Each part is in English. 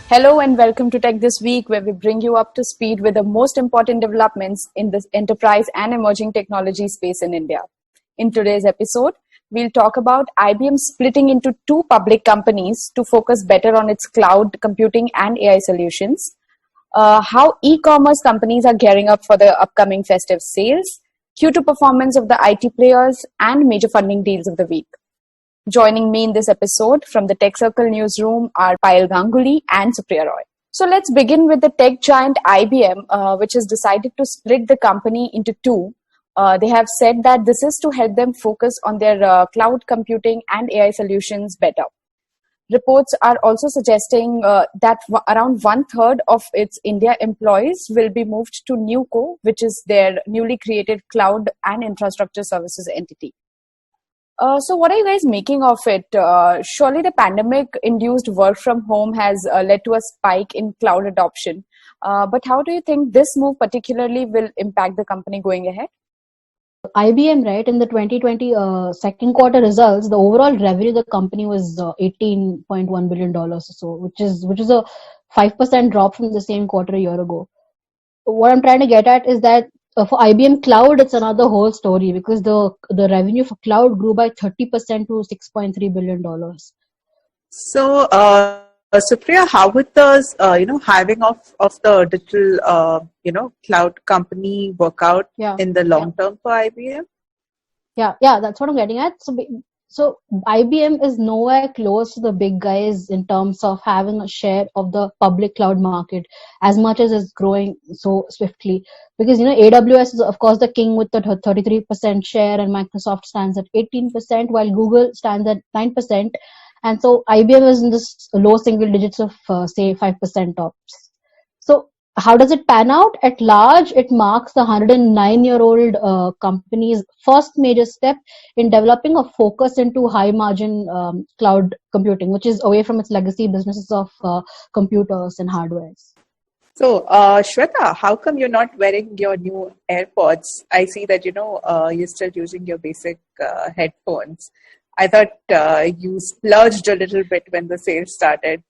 Hello and welcome to Tech This Week, where we bring you up to speed with the most important developments in the enterprise and emerging technology space in India. In today's episode, we'll talk about IBM splitting into two public companies to focus better on its cloud computing and AI solutions, how e-commerce companies are gearing up for the upcoming festive sales, Q2 performance of the IT players, and major funding deals of the week. Joining me in this episode from the Tech Circle newsroom are Payal Ganguly and Supriya Roy. So let's begin with the tech giant IBM, which has decided to split the company into two. They have said that this is to help them focus on their cloud computing and AI solutions better. Reports are also suggesting that around 1/3 of its India employees will be moved to NewCo, which is their newly created cloud and infrastructure services entity. So what are you guys making of it? Surely the pandemic-induced work from home has led to a spike in cloud adoption. But how do you think this move particularly will impact the company going ahead? IBM, right, in the 2020 second quarter results, the overall revenue of the company was $18.1 billion or so, which is a 5% drop from the same quarter a year ago. What I'm trying to get at is that for IBM Cloud, it's another whole story because the revenue for cloud grew by 30% to $6.3 billion. So, Supriya, how would the having of the digital cloud company work out in the long term for IBM? Yeah, that's what I'm getting at. So IBM is nowhere close to the big guys in terms of having a share of the public cloud market as much as it's growing so swiftly. Because, AWS is, of course, the king with the 33% share, and Microsoft stands at 18%, while Google stands at 9%. And so IBM is in this low single digits of, say, 5% tops. So how does it pan out? At large, it marks the 109-year-old company's first major step in developing a focus into high-margin cloud computing, which is away from its legacy businesses of computers and hardware. So, Shweta, how come you're not wearing your new AirPods? I see that, you're still using your basic headphones. I thought you splurged a little bit when the sale started.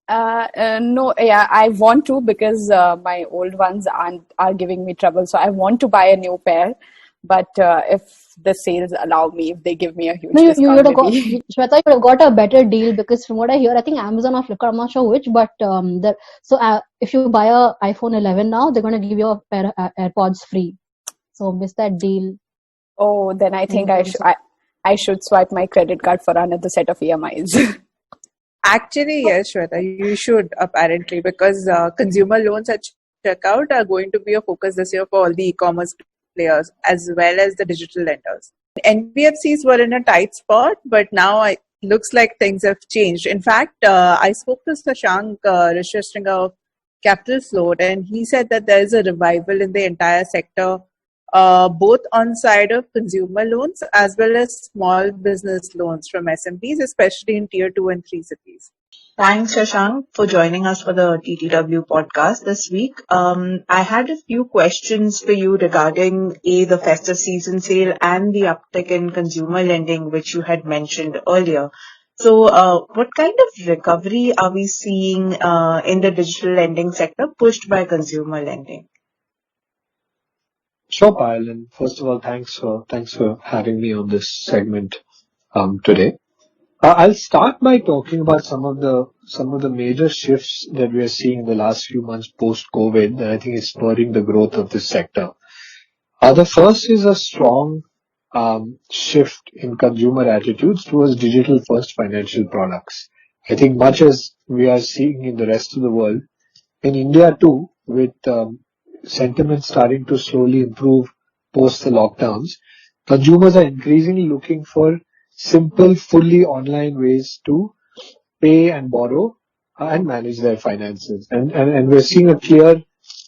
No, I want to because my old ones are giving me trouble. So I want to buy a new pair. But if the sales allow me, if they give me a huge discount, you would have Shweta, you would have got a better deal because from what I hear, I think Amazon or Flipkart, I'm not sure which, but if you buy a iPhone 11 now, they're going to give you a pair of AirPods free. So miss that deal. Oh, then I think I should swipe my credit card for another set of EMIs. Actually, yes, Shweta, you should apparently because consumer loans at checkout are going to be a focus this year for all the e-commerce players as well as the digital lenders. NBFCs were in a tight spot, but now it looks like things have changed. In fact, I spoke to Sashank Rishyasringa of Capital Float, and he said that there is a revival in the entire sector, both on side of consumer loans as well as small business loans from SMBs, especially in tier 2 and 3 cities. Thanks, Sashank, for joining us for the TTW podcast this week. I had a few questions for you regarding the festive season sale and the uptick in consumer lending, which you had mentioned earlier. So, what kind of recovery are we seeing in the digital lending sector pushed by consumer lending? Sure, Payal, and first of all, thanks for having me on this segment today. I'll start by talking about some of the major shifts that we are seeing in the last few months post-COVID that I think is spurring the growth of this sector. The first is a strong shift in consumer attitudes towards digital-first financial products. I think much as we are seeing in the rest of the world, in India too, with sentiment starting to slowly improve post the lockdowns, consumers are increasingly looking for simple, fully online ways to pay and borrow and manage their finances. And we're seeing a clear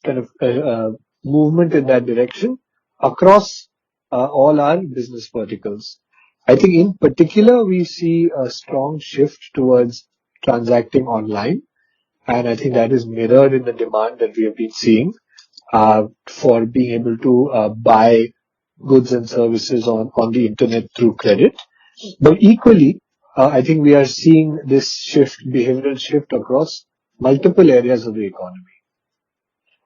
kind of movement in that direction across all our business verticals. I think in particular, we see a strong shift towards transacting online. And I think that is mirrored in the demand that we have been seeing for being able to buy goods and services on the internet through credit. But equally, I think we are seeing this behavioral shift across multiple areas of the economy.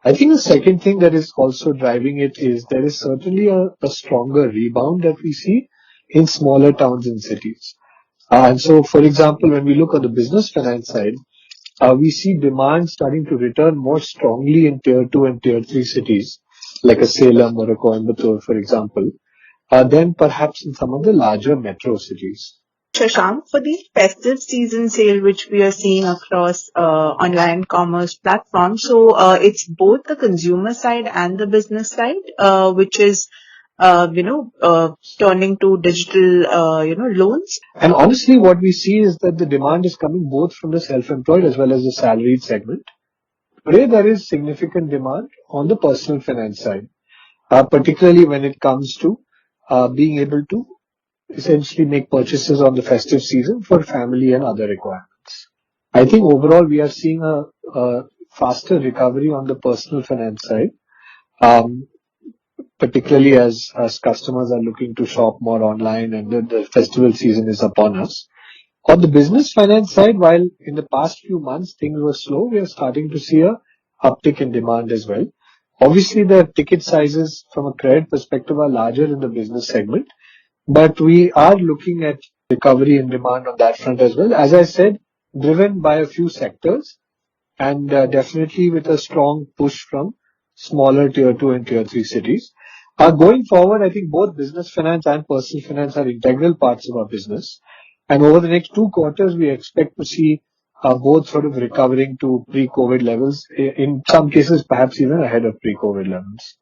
I think the second thing that is also driving it is there is certainly a stronger rebound that we see in smaller towns and cities. And so, for example, when we look on the business finance side, we see demand starting to return more strongly in tier 2 and tier 3 cities, like a Salem or a Coimbatore, for example, than perhaps in some of the larger metro cities. Shashank, for the festive season sale, which we are seeing across online commerce platforms, so it's both the consumer side and the business side, which is, turning to digital, loans. And honestly, what we see is that the demand is coming both from the self-employed as well as the salaried segment. Today, there is significant demand on the personal finance side, particularly when it comes to being able to essentially make purchases on the festive season for family and other requirements. I think overall we are seeing a faster recovery on the personal finance side, um, particularly as customers are looking to shop more online and the festival season is upon us. On the business finance side, while in the past few months things were slow, we are starting to see a uptick in demand as well. Obviously, the ticket sizes from a credit perspective are larger in the business segment, but we are looking at recovery in demand on that front as well. As I said, driven by a few sectors and definitely with a strong push from smaller tier 2 and tier 3 cities. Going forward, I think both business finance and personal finance are integral parts of our business. And over the next 2 quarters, we expect to see both sort of recovering to pre-COVID levels, in some cases perhaps even ahead of pre-COVID levels.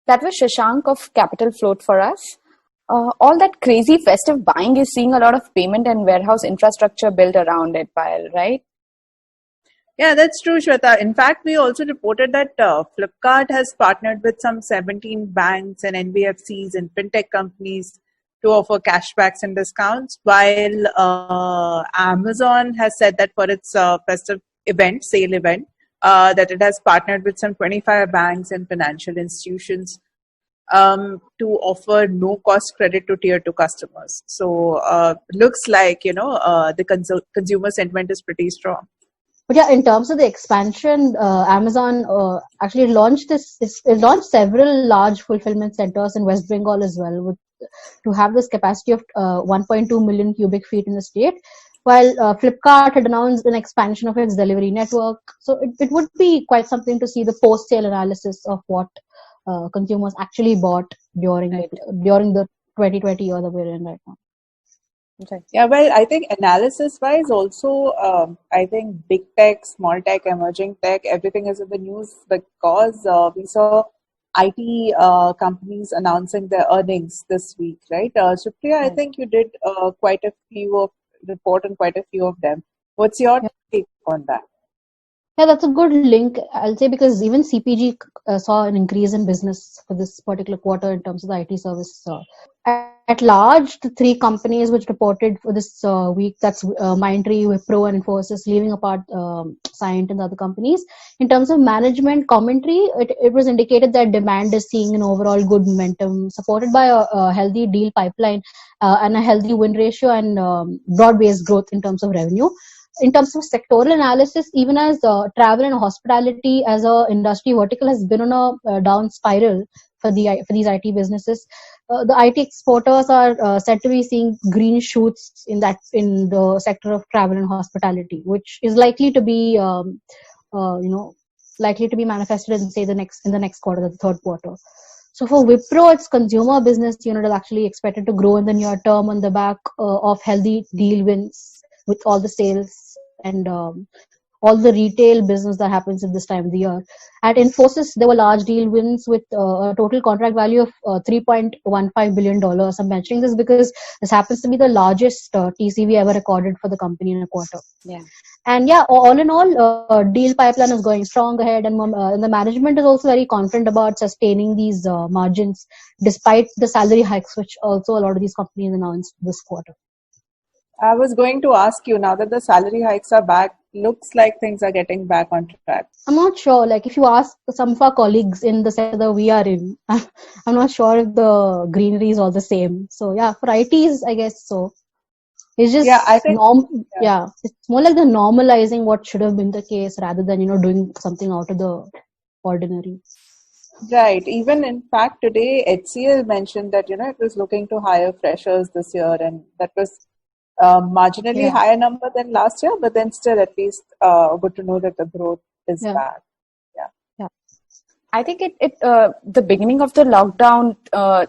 That was Shashank of Capital Float for us. All that crazy festive buying is seeing a lot of payment and warehouse infrastructure built around it, Payal, right? Yeah, that's true, Shweta. In fact, we also reported that Flipkart has partnered with some 17 banks and NBFCs and fintech companies to offer cashbacks and discounts, while Amazon has said that for its festive sale event, that it has partnered with some 25 banks and financial institutions to offer no-cost credit to tier 2 customers. So looks like, the consumer sentiment is pretty strong. But yeah, in terms of the expansion, Amazon actually launched it launched several large fulfillment centers in West Bengal as well, to have this capacity of 1.2 million cubic feet in the state, while Flipkart had announced an expansion of its delivery network. So it would be quite something to see the post-sale analysis of what consumers actually bought during the 2020 year that we're in right now. Okay. Yeah, well, I think analysis-wise also, I think big tech, small tech, emerging tech, everything is in the news because we saw IT companies announcing their earnings this week, right? Supriya, I think you did report on quite a few of them. What's your take on that? Yeah, that's a good link, I'll say, because even CPG saw an increase in business for this particular quarter in terms of the IT service. At large, the three companies which reported for this week, that's Mindtree, Wipro, and Infosys, leaving apart Cyient and the other companies. In terms of management commentary, it was indicated that demand is seeing an overall good momentum, supported by a healthy deal pipeline and a healthy win ratio and broad-based growth in terms of revenue. In terms of sectoral analysis, even as travel and hospitality as a industry vertical has been on a down spiral for these IT businesses, the IT exporters are said to be seeing green shoots in the sector of travel and hospitality, which is likely to be manifested in the next quarter, the third quarter. So for Wipro, its consumer business unit is actually expected to grow in the near term on the back of healthy deal wins with all the sales and all the retail business that happens at this time of the year. At Infosys, there were large deal wins with a total contract value of $3.15 billion. I'm mentioning this because this happens to be the largest TCV ever recorded for the company in a quarter. Yeah. And yeah, all in all, deal pipeline is going strong ahead, and the management is also very confident about sustaining these margins despite the salary hikes, which also a lot of these companies announced this quarter. I was going to ask you, now that the salary hikes are back, looks like things are getting back on track. I'm not sure. Like, if you ask some of our colleagues in the sector that we are in, I'm not sure if the greenery is all the same. So yeah, for ITs, I guess so. It's just Yeah, I think it's more like the normalizing what should have been the case rather than doing something out of the ordinary. right. Even in fact, today HCL mentioned that it was looking to hire freshers this year, and that was marginally Yeah, higher number than last year, but then still at least good to know that the growth is yeah, back. Yeah. yeah. I think the beginning of the lockdown,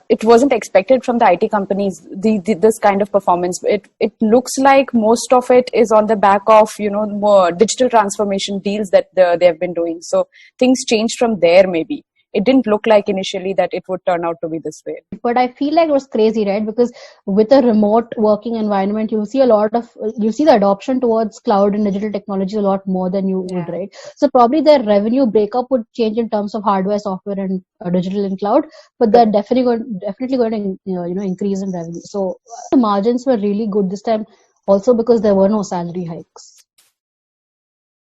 it wasn't expected from the IT companies, this kind of performance. It looks like most of it is on the back of, more digital transformation deals that they have been doing. So things changed from there, maybe. It didn't look like initially that it would turn out to be this way. But I feel like it was crazy, right? Because with a remote working environment, you see the adoption towards cloud and digital technology a lot more than you would, Yeah. right? So probably their revenue breakup would change in terms of hardware, software, and digital and cloud, but they're definitely going to increase in revenue. So the margins were really good this time, also because there were no salary hikes.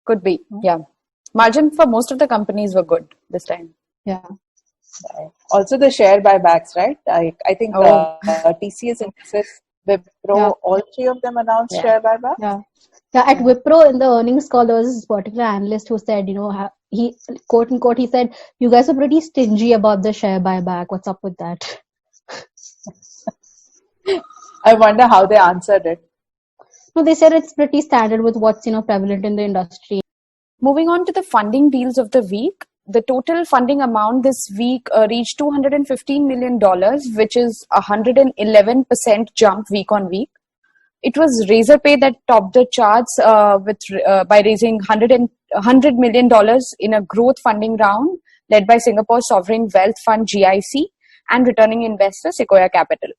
Could be, yeah. Margin for most of the companies were good this time. Yeah. Also the share buybacks, right? I think Oh. TCS, Infosys, Wipro, Yeah. all three of them announced Yeah. share buyback. Yeah. Yeah, at Wipro in the earnings call, there was this particular analyst who said, he quote unquote, he said, "You guys are pretty stingy about the share buyback. What's up with that?" I wonder how they answered it. No, they said it's pretty standard with what's prevalent in the industry. Moving on to the funding deals of the week, the total funding amount this week reached $215 million, which is a 111% jump week on week. It was Razorpay that topped the charts by raising $100 million in a growth funding round led by Singapore Sovereign Wealth Fund GIC and returning investor Sequoia Capital.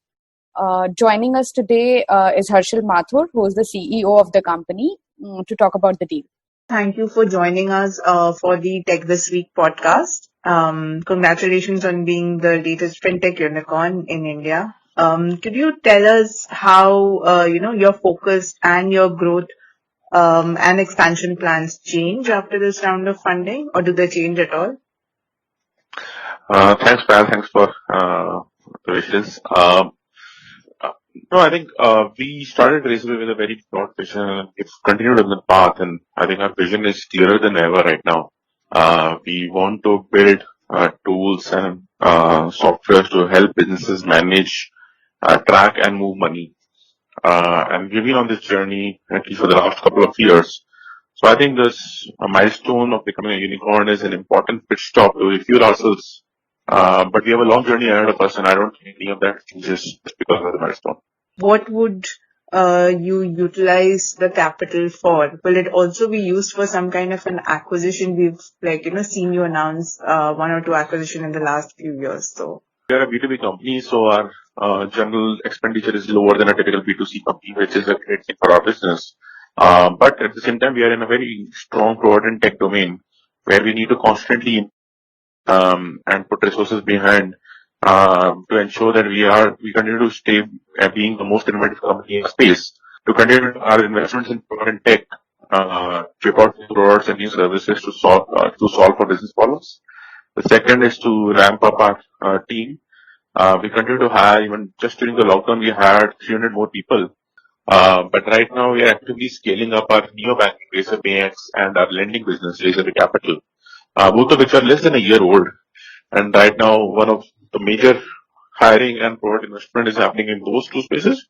Joining us today is Harshil Mathur, who is the CEO of the company, to talk about the deal. Thank you for joining us for the Tech This Week podcast. Congratulations on being the latest fintech unicorn in India. Could you tell us how your focus and your growth and expansion plans change after this round of funding, or do they change at all? Thanks, Pal. Thanks for the wishes. No, I think we started Razorpay with a very broad vision and we've continued on the path, and I think our vision is clearer than ever right now. We want to build tools and software to help businesses manage, track and move money. And we've been on this journey at least for the last couple of years. So I think this milestone of becoming a unicorn is an important pit stop to refuel ourselves. But we have a long journey ahead of us, and I don't think any of that changes just because of the milestone. What would you utilize the capital for? Will it also be used for some kind of an acquisition? We've seen you announce one or two acquisitions in the last few years. So We are a B2B company, so our general expenditure is lower than a typical B2C company, which is a great thing for our business. But at the same time, we are in a very strong growth and tech domain where we need to constantly and put resources behind to ensure that we continue to stay being the most innovative company in space, to continue our investments in product and tech, chip out new products and new services to solve for business problems. The second is to ramp up our team. We continue to hire. Even just during the lockdown, we hired 300 more people. But right now, we are actively scaling up our neo-banking Razorpay X and our lending business, Razorpay Capital, both of which are less than a year old. And right now, one of the major hiring and product investment is happening in those two spaces.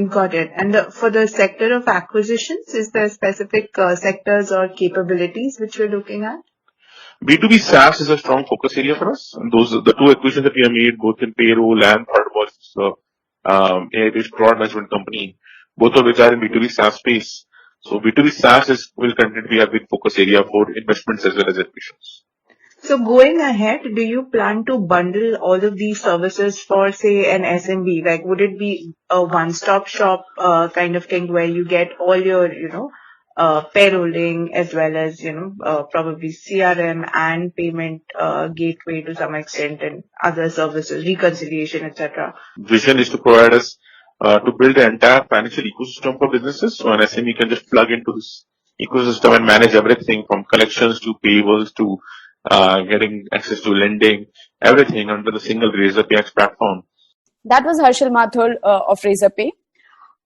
got it. And for the sector of acquisitions, is there specific sectors or capabilities which we're looking at? B2B SaaS is a strong focus area for us. And those are the two acquisitions that we have made, both in payroll and third was AI-based product management company, both of which are in B2B SaaS space. So B2B SaaS will continue to be a big focus area for investments as well as acquisitions. So going ahead, do you plan to bundle all of these services for, say, an SMB? Like, would it be a one-stop shop kind of thing where you get all your, payrolling as well as, probably CRM and payment gateway to some extent and other services, reconciliation, etc.? Vision is to provide us to build the entire financial ecosystem for businesses. So an SME can just plug into this ecosystem and manage everything from collections to payables to getting access to lending, everything under the single Razorpay platform. That was Harshil Mathur of Razorpay.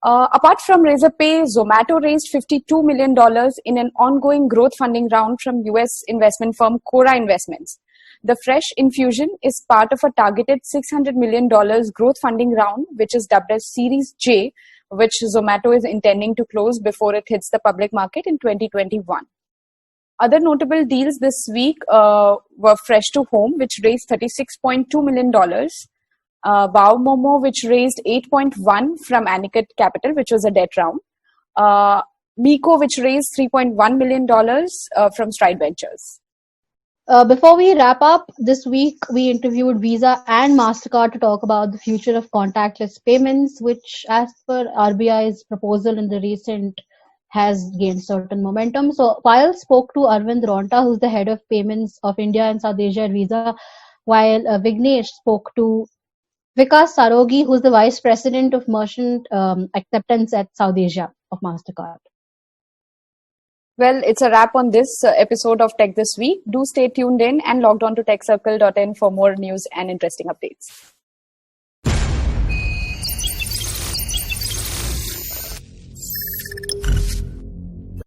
Apart from Razorpay, Zomato raised $52 million in an ongoing growth funding round from US investment firm Cora Investments. The fresh infusion is part of a targeted $600 million growth funding round, which is dubbed as Series J, which Zomato is intending to close before it hits the public market in 2021. Other notable deals this week were Fresh to Home, which raised $36.2 million. Wow Momo, which raised 8.1 from Aniket Capital, which was a debt round. Miko, which raised $3.1 million from Stride Ventures. Before we wrap up, this week we interviewed Visa and MasterCard to talk about the future of contactless payments, which as per RBI's proposal in the recent has gained certain momentum. So Payal spoke to Arvind Ronta, who's the head of payments of India and South Asia at Visa, while Vignesh spoke to Vikas Sarogi, who's the Vice President of Merchant Acceptance at South Asia of MasterCard. Well, it's a wrap on this episode of Tech This Week. Do stay tuned in and logged on to techcircle.in for more news and interesting updates.